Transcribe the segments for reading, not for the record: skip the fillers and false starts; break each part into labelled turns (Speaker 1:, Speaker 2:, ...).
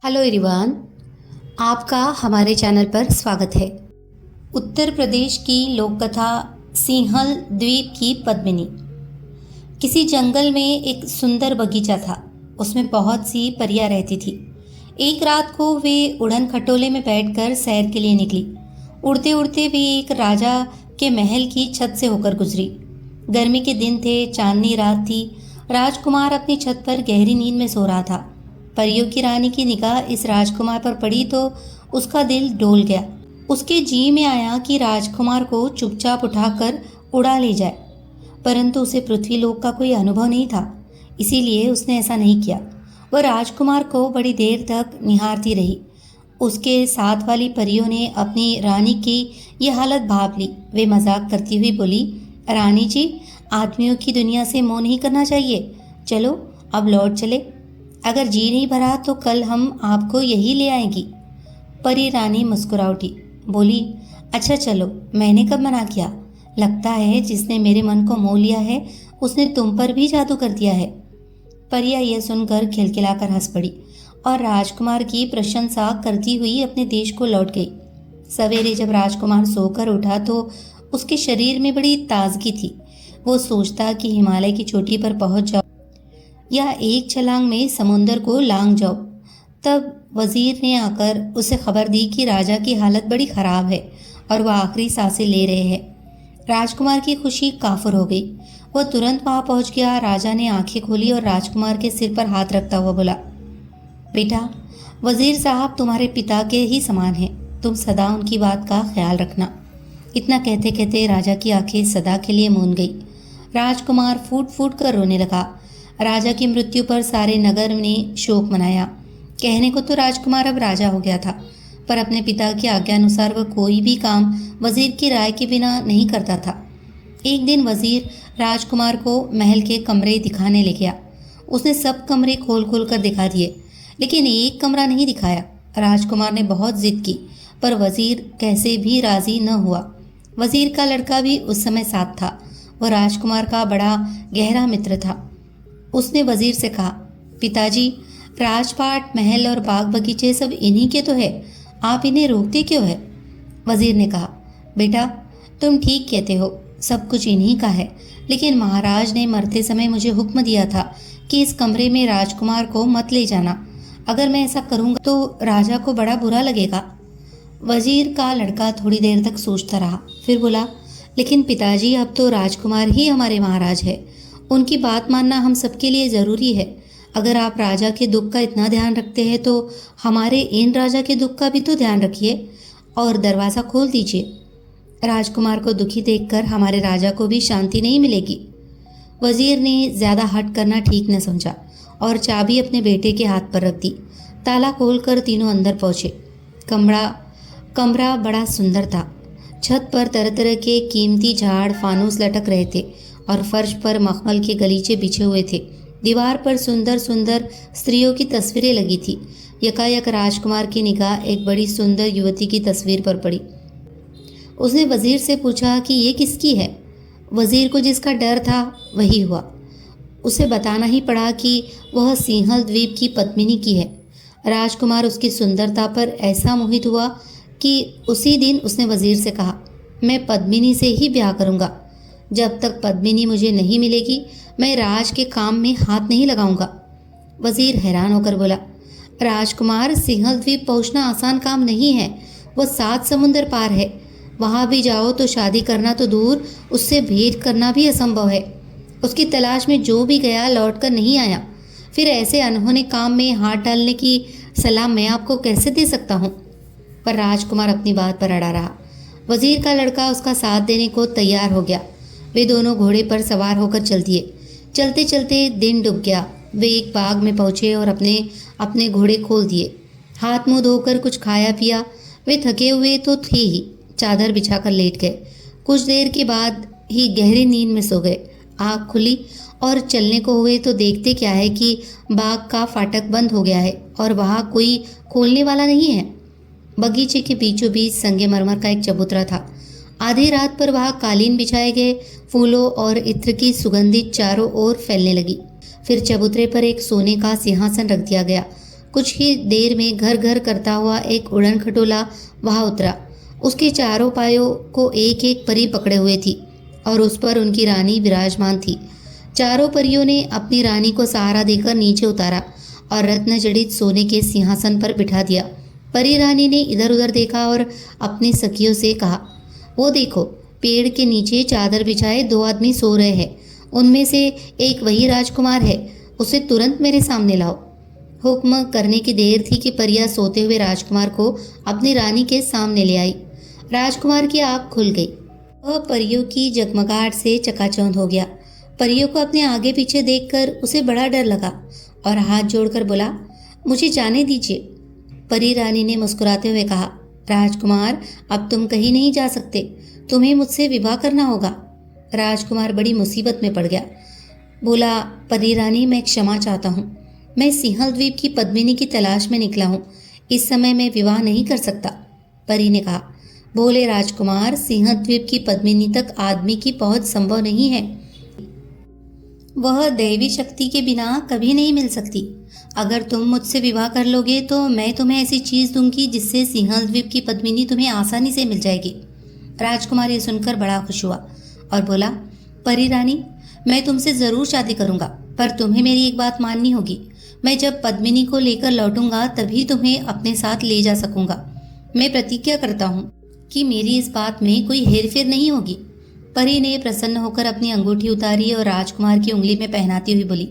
Speaker 1: Hello everyone, आपका हमारे channel पर स्वागत है। उत्तर प्रदेश की लोक कथा सिंहल द्वीप की पद्मिनी। किसी जंगल में एक सुंदर बगीचा था। उसमें बहुत सी परियां रहती थी। एक रात को वे उड़न खटोले में बैठकर सैर के लिए निकली। उड़ते उड़ते वे एक राजा के महल की छत से होकर गुजरी। गर्मी के दिन थे, चांदनी रात थी। राजकुमार अपनी छत पर गहरी नींद में सो रहा था। परियों की रानी की निगाह इस राजकुमार पर पड़ी तो उसका दिल डोल गया। उसके जी में आया कि राजकुमार को चुपचाप उठाकर उड़ा ले जाए, परंतु उसे पृथ्वी लोक का कोई अनुभव नहीं था, इसीलिए उसने ऐसा नहीं किया। वह राजकुमार को बड़ी देर तक निहारती रही। उसके साथ वाली परियों ने अपनी रानी की यह हालत भांप ली। वे मजाक करती हुई बोली, रानी जी, आदमियों की दुनिया से मोह नहीं करना चाहिए। चलो अब लौट चले। अगर जी नहीं भरा तो कल हम आपको यही ले आएंगी। परी रानी मुस्कुरा उठी, बोली, अच्छा चलो, मैंने कब मना किया। लगता है जिसने मेरे मन को मोह लिया है उसने तुम पर भी जादू कर दिया है। परिया यह सुनकर खिलखिलाकर हंस पड़ी और राजकुमार की प्रशंसा करती हुई अपने देश को लौट गई। सवेरे जब राजकुमार सोकर उठा तो उसके शरीर में बड़ी ताजगी थी। वो सोचता कि हिमालय की चोटी पर पहुंच जाओ या एक छलांग में समुंदर को लांग जाओ। तब वजीर ने आकर उसे खबर दी कि राजा की हालत बड़ी खराब है और वह आखिरी सांसें ले रहे हैं। राजकुमार की खुशी काफुर हो गई। वह तुरंत वहां पहुंच गया। राजा ने आंखें खोली और राजकुमार के सिर पर हाथ रखता हुआ बोला, बेटा, वजीर साहब तुम्हारे पिता के ही समान हैं। तुम सदा उनकी बात का ख्याल रखना। इतना कहते कहते राजा की आंखें सदा के लिए मूंद गई। राजकुमार फूट फूट कर रोने लगा। राजा की मृत्यु पर सारे नगर ने शोक मनाया। कहने को तो राजकुमार अब राजा हो गया था, पर अपने पिता की आज्ञा अनुसार वह कोई भी काम वजीर की राय के बिना नहीं करता था। एक दिन वजीर राजकुमार को महल के कमरे दिखाने ले गया। उसने सब कमरे खोल खोल कर दिखा दिए, लेकिन एक कमरा नहीं दिखाया। राजकुमार ने बहुत जिद की, पर वजीर कैसे भी राजी न हुआ। वजीर का लड़का भी उस समय साथ था। वह राजकुमार का बड़ा गहरा मित्र था। उसने वजीर से कहा, पिताजी, राजपाट, महल और बाग बगीचे सब इन्हीं के तो है, आप इन्हें रोकते क्यों है। वजीर ने कहा, बेटा, तुम ठीक कहते हो, सब कुछ इन्हीं का है, लेकिन महाराज ने मरते समय मुझे हुक्म दिया था कि इस कमरे में राजकुमार को मत ले जाना। अगर मैं ऐसा करूंगा तो राजा को बड़ा बुरा लगेगा। वजीर का लड़का थोड़ी देर तक सोचता रहा, फिर बोला, लेकिन पिताजी, अब तो राजकुमार ही हमारे महाराज है। उनकी बात मानना हम सबके लिए ज़रूरी है। अगर आप राजा के दुख का इतना ध्यान रखते हैं तो हमारे इन राजा के दुख का भी तो ध्यान रखिए और दरवाज़ा खोल दीजिए। राजकुमार को दुखी देखकर हमारे राजा को भी शांति नहीं मिलेगी। वजीर ने ज़्यादा हट करना ठीक न समझा और चाबी अपने बेटे के हाथ पर रख दी। ताला खोलकर तीनों अंदर पहुँचे। कमरा बड़ा सुंदर था। छत पर तरह तरह के कीमती झाड़ फानूस लटक रहे थे और फर्श पर मखमल के गलीचे बिछे हुए थे। दीवार पर सुंदर सुंदर स्त्रियों की तस्वीरें लगी थी। यकायक राजकुमार की निगाह एक बड़ी सुंदर युवती की तस्वीर पर पड़ी। उसने वजीर से पूछा कि ये किसकी है। वजीर को जिसका डर था वही हुआ। उसे बताना ही पड़ा कि वह सिंहल द्वीप की पद्मिनी की है। राजकुमार उसकी सुंदरता पर ऐसा मोहित हुआ कि उसी दिन उसने वजीर से कहा, मैं पद्मिनी से ही ब्याह करूंगा। जब तक पद्मिनी मुझे नहीं मिलेगी मैं राज के काम में हाथ नहीं लगाऊंगा। वजीर हैरान होकर बोला, राजकुमार, सिंहल द्वीप पहुंचना आसान काम नहीं है। वह 7 समुंदर पार है। वहां भी जाओ तो शादी करना तो दूर, उससे भेंट करना भी असंभव है। उसकी तलाश में जो भी गया लौट कर नहीं आया। फिर ऐसे अनहोने काम में हाथ डालने की सलाह मैं आपको कैसे दे सकता हूँ। पर राजकुमार अपनी बात पर अड़ा रहा। वजीर का लड़का उसका साथ देने को तैयार हो गया। वे दोनों घोड़े पर सवार होकर चल दिए। चलते चलते दिन डूब गया। वे एक बाग में पहुंचे और अपने घोड़े खोल दिए। हाथ मुंह धोकर कुछ खाया पिया। वे थके हुए तो थे ही, चादर बिछाकर लेट गए। कुछ देर के बाद ही गहरी नींद में सो गए। आँख खुली और चलने को हुए तो देखते क्या है कि बाग का फाटक बंद हो गया है और वहाँ कोई खोलने वाला नहीं है। बगीचे के बीचों बीच संगमरमर का एक चबूतरा था। आधी रात पर वहाँ कालीन बिछाए गए। फूलों और इत्र की सुगंधित चारों ओर फैलने लगी। फिर चबूतरे पर एक सोने का सिंहासन रख दिया गया। कुछ ही देर में घर घर करता हुआ एक उड़न खटोला वहां उतरा। उसके चारों पायों को एक एक परी पकड़े हुए थी और उस पर उनकी रानी विराजमान थी। चारों परियों ने अपनी रानी को सहारा देकर नीचे उतारा और रत्न जड़ित सोने के सिंहासन पर बिठा दिया। परी रानी ने इधर उधर देखा और अपनी सखियों से कहा, वो देखो, पेड़ के नीचे चादर बिछाए 2 आदमी सो रहे हैं। उनमें से एक वही राजकुमार है, उसे तुरंत मेरे सामने लाओ। हुक्म करने की देर थी कि परियां सोते हुए राजकुमार को अपनी रानी के सामने ले आई। राजकुमार की आंख खुल गई। वह परियों की जगमगाहट से चकाचौंध हो गया। परियों को अपने आगे पीछे देखकर उसे बड़ा डर लगा और हाथ जोड़कर बोला, मुझे जाने दीजिए। परी रानी ने मुस्कुराते हुए कहा, राजकुमार, अब तुम कहीं नहीं जा सकते, तुम्हें मुझसे विवाह करना होगा। राजकुमार बड़ी मुसीबत में पड़ गया। बोला, परी रानी, मैं क्षमा चाहता हूँ। मैं सिंहल द्वीप की पद्मिनी की तलाश में निकला हूँ। इस समय मैं विवाह नहीं कर सकता। परी ने कहा, बोले राजकुमार, सिंहल द्वीप की पद्मिनी तक आदमी की पहुंच संभव नहीं है। वह दैवी शक्ति के बिना कभी नहीं मिल सकती। अगर तुम मुझसे विवाह कर लोगे तो मैं तुम्हें ऐसी चीज दूंगी जिससे सिंहल द्वीप की पद्मिनी तुम्हें आसानी से मिल जाएगी। राजकुमार ये सुनकर बड़ा खुश हुआ और बोला, परी रानी, मैं तुमसे जरूर शादी करूंगा, पर तुम्हें मेरी एक बात माननी होगी। मैं जब पद्मिनी को लेकर लौटूंगा तभी तुम्हें अपने साथ ले जा सकूंगा। मैं प्रतिज्ञा करता हूँ कि मेरी इस बात में कोई हेरफेर नहीं होगी। परी ने प्रसन्न होकर अपनी अंगूठी उतारी और राजकुमार की उंगली में पहनाती हुई बोली,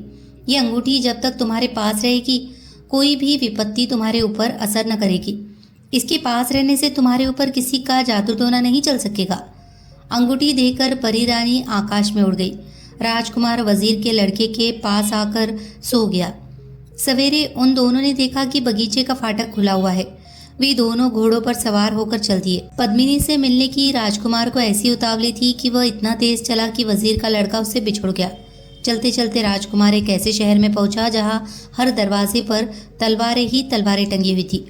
Speaker 1: ये अंगूठी जब तक तुम्हारे पास रहेगी कोई भी विपत्ति तुम्हारे ऊपर असर न करेगी। इसके पास रहने से तुम्हारे ऊपर किसी का जादू टोना नहीं चल सकेगा। अंगूठी देकर परी रानी आकाश में उड़ गई। राजकुमार वजीर के लड़के के पास आकर सो गया। सवेरे उन दोनों ने देखा कि बगीचे का फाटक खुला हुआ है। वे दोनों घोड़ों पर सवार होकर चल दिए। पद्मिनी से मिलने की राजकुमार को ऐसी उतावली थी कि वह इतना तेज चला कि वजीर का लड़का उससे बिछुड़ गया। चलते चलते राजकुमार एक ऐसे शहर में पहुंचा जहां हर दरवाजे पर तलवारें ही तलवारें टंगी हुई थी।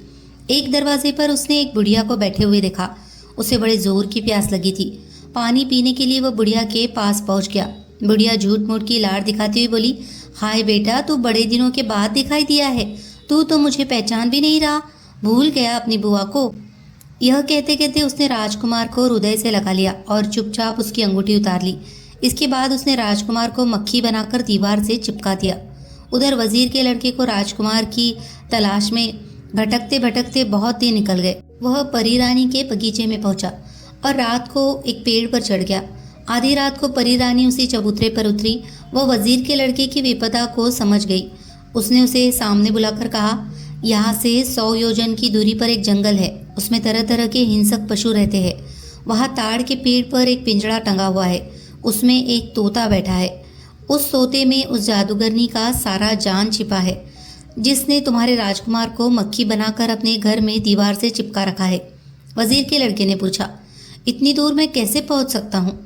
Speaker 1: एक दरवाजे पर उसने एक बुढ़िया को बैठे हुए देखा। उसे बड़े जोर की प्यास लगी थी। पानी पीने के लिए वह बुढ़िया के पास पहुंच गया। बुढ़िया झूठ मूठ की लाड़ दिखाती हुई बोली, हाय बेटा, तू बड़े दिनों के बाद दिखाई दिया है। तू तो मुझे पहचान भी नहीं रहा, भूल गया अपनी बुआ को। यह कहते कहते उसने राजकुमार को हृदय से लगा लिया और चुपचाप उसकी अंगूठी उतार ली। इसके बाद उसने राजकुमार को मक्खी बनाकर दीवार से चिपका दिया। उधर वजीर के लड़के को राजकुमार की तलाश में भटकते भटकते बहुत दिन निकल गए। वह परी रानी के बगीचे में पहुंचा और रात को एक पेड़ पर चढ़ गया। आधी रात को परी रानी उसी चबूतरे पर उतरी। वह वजीर के लड़के की विपदा को समझ गई। उसने उसे सामने बुलाकर कहा, यहाँ से 100 योजन की दूरी पर एक जंगल है। उसमें तरह तरह के हिंसक पशु रहते हैं। वहाँ ताड़ के पेड़ पर एक पिंजड़ा टंगा हुआ है। उसमें एक तोता बैठा है। उस तोते में उस जादूगरनी का सारा जान छिपा है जिसने तुम्हारे राजकुमार को मक्खी बनाकर अपने घर में दीवार से चिपका रखा है। वजीर के लड़के ने पूछा, इतनी दूर मैं कैसे पहुंच सकता हूँ?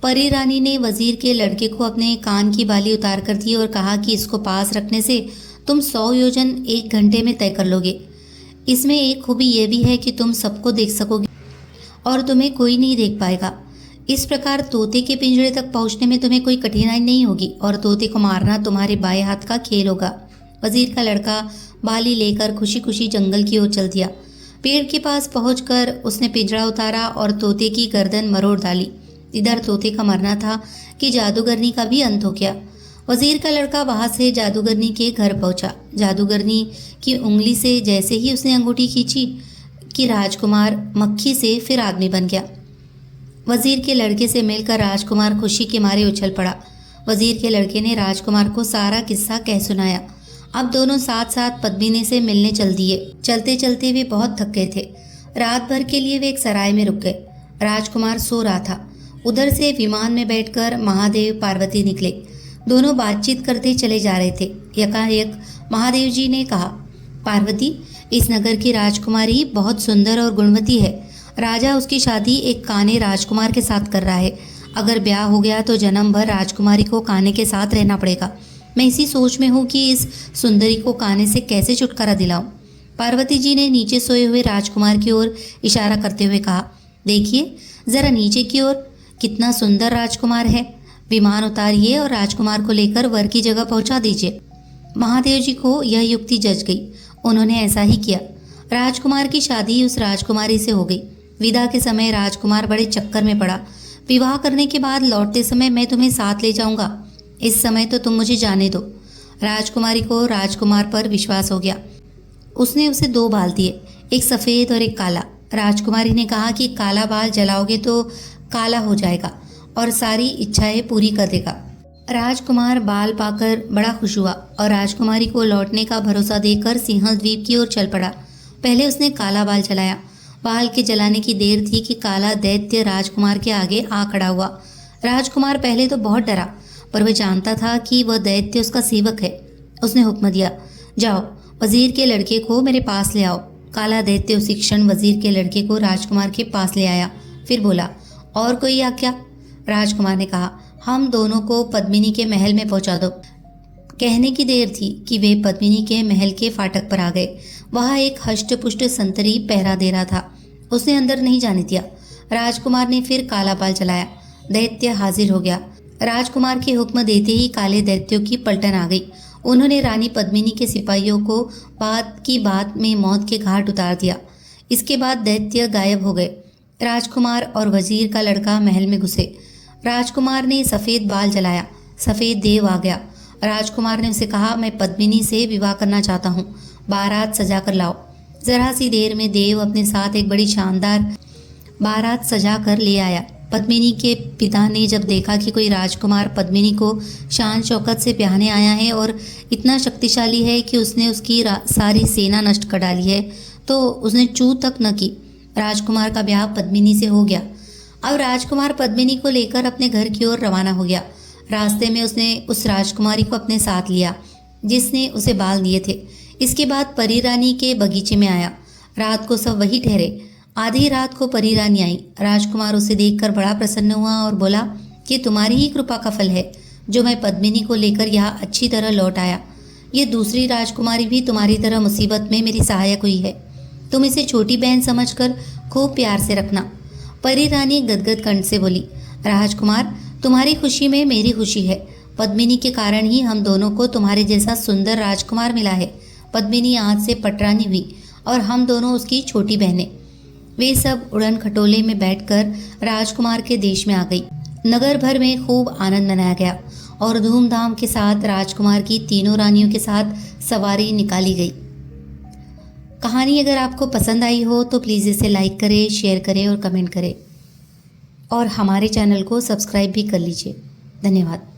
Speaker 1: परी रानी ने वजीर के लड़के को अपने कान की बाली उतार कर दी और कहा कि इसको पास रखने से तुम 100 योजन 1 घंटे में तय कर लोगे। इसमें एक खूबी यह भी है कि तुम सबको देख सकोगे और तुम्हें कोई नहीं देख पाएगा। इस प्रकार तोते के पिंजरे तक पहुंचने में तुम्हें कोई कठिनाई नहीं होगी और तोते को मारना तुम्हारे बाएं हाथ का खेल होगा। वजीर का लड़का बाली लेकर खुशी खुशी जंगल की ओर चल दिया। पेड़ के पास पहुंचकर उसने पिंजरा उतारा और तोते की गर्दन मरोड़ डाली। इधर तोते का मरना था कि जादूगरनी का भी अंत हो गया। वजीर का लड़का वहां से जादूगरनी के घर पहुंचा। जादूगरनी की उंगली से जैसे ही उसने अंगूठी खींची कि राजकुमार मक्खी से फिर आदमी बन गया। वजीर के लड़के से मिलकर राजकुमार खुशी के मारे उछल पड़ा। वजीर के लड़के ने राजकुमार को सारा किस्सा कह सुनाया। अब दोनों साथ साथ पद्मिनी से मिलने चल दिए। चलते चलते वे बहुत थक गए थे। रात भर के लिए वे एक सराय में रुक गए। राजकुमार सो रहा था। उधर से विमान में बैठकर महादेव पार्वती निकले। दोनों बातचीत करते चले जा रहे थे। यकायक महादेव जी ने कहा, पार्वती, इस नगर की राजकुमारी बहुत सुंदर और गुणवती है। राजा उसकी शादी एक काने राजकुमार के साथ कर रहा है। अगर ब्याह हो गया तो जन्म भर राजकुमारी को काने के साथ रहना पड़ेगा। मैं इसी सोच में हूँ कि इस सुंदरी को काने से कैसे छुटकारा दिलाऊं। पार्वती जी ने नीचे सोए हुए राजकुमार की ओर इशारा करते हुए कहा, देखिए जरा नीचे की ओर, कितना सुंदर राजकुमार है। विमान उतारिए और राजकुमार को लेकर वर की जगह पहुंचा दीजिए। महादेव जी को यह युक्ति जच गई। उन्होंने ऐसा ही किया। राजकुमार की शादी उस राजकुमारी से हो गई। विदा के समय राजकुमार बड़े चक्कर में पड़ा। विवाह करने के बाद लौटते समय मैं तुम्हें साथ ले जाऊंगा, इस समय तो तुम मुझे जाने दो। राजकुमारी को राजकुमार पर विश्वास हो गया। उसने उसे 2 बाल दिए, एक सफ़ेद और एक काला। राजकुमारी ने कहा कि काला बाल जलाओगे तो काला हो जाएगा और सारी इच्छाएं पूरी कर देगा। राजकुमार बाल पाकर बड़ा खुश हुआ और राजकुमारी को लौटने का भरोसा देकर सिंहल द्वीप की ओर चल पड़ा। पहले उसने काला बाल जलाया। बाल के जलाने की देर थी कि काला दैत्य राजकुमार के आगे आ खड़ा हुआ। राजकुमार पहले तो बहुत डरा, पर वह जानता था कि वह दैत्य उसका सेवक है। उसने हुक्म दिया, जाओ वजीर के लड़के को मेरे पास ले आओ। काला दैत्य उसी क्षण वजीर के लड़के को राजकुमार के पास ले आया। फिर बोला, और कोई आज्ञा? राजकुमार ने कहा, हम दोनों को पद्मिनी के महल में पहुंचा दो। कहने की देर थी कि वे पद्मिनी के महल के फाटक पर आ गए। वहां एक हष्ट-पुष्ट संतरी पहरा दे रहा था। उसने अंदर नहीं जाने दिया। राजकुमार ने फिर काला बाल जलाया। दैत्य हाजिर हो गया। राजकुमार के हुक्म देते ही काले दैत्यों की पलटन आ गई। उन्होंने रानी पद्मिनी के सिपाहियों को बात की बात में मौत के घाट उतार दिया। इसके बाद दैत्य गायब हो गए। राजकुमार और वजीर का लड़का महल में घुसे। राजकुमार ने सफ़ेद बाल जलाया। सफ़ेद देव आ गया। राजकुमार ने उसे कहा, मैं पद्मिनी से विवाह करना चाहता हूँ, बारात सजा कर लाओ। जरा सी देर में देव अपने साथ एक बड़ी शानदार बारात सजा कर ले आया। पद्मिनी के पिता ने जब देखा कि कोई राजकुमार पद्मिनी को शान शौकत से ब्याहने आया है और इतना शक्तिशाली है कि उसने उसकी सारी सेना नष्ट कर डाली है, तो उसने चू तक न की। राजकुमार का ब्याह पद्मिनी से हो गया। अब राजकुमार पद्मिनी को लेकर अपने घर की ओर रवाना हो गया। रास्ते में उसने उस राजकुमारी को अपने साथ लिया जिसने उसे बाल दिए थे। इसके बाद परी रानी के बगीचे में आया। रात को सब वही ठहरे। आधी रात को परी रानी आई। राजकुमार उसे देखकर बड़ा प्रसन्न हुआ और बोला कि तुम्हारी ही कृपा का फल है जो मैं पद्मिनी को लेकर यहाँ अच्छी तरह लौट आया। ये दूसरी राजकुमारी भी तुम्हारी तरह मुसीबत में मेरी सहायक हुई है। तुम इसे छोटी बहन समझकर खूब प्यार से रखना। परी रानी गदगद कंठ से बोली, राजकुमार, तुम्हारी खुशी में मेरी खुशी है। पद्मिनी के कारण ही हम दोनों को तुम्हारे जैसा सुंदर राजकुमार मिला है। पद्मिनी आज से पटरानी हुई और हम दोनों उसकी छोटी बहनें। वे सब उड़न खटोले में बैठकर राजकुमार के देश में आ गई। नगर भर में खूब आनंद मनाया गया और धूमधाम के साथ राजकुमार की तीनों रानियों के साथ सवारी निकाली गई। कहानी अगर आपको पसंद आई हो तो प्लीज़ इसे लाइक करें, शेयर करें और कमेंट करें और हमारे चैनल को सब्सक्राइब भी कर लीजिए। धन्यवाद।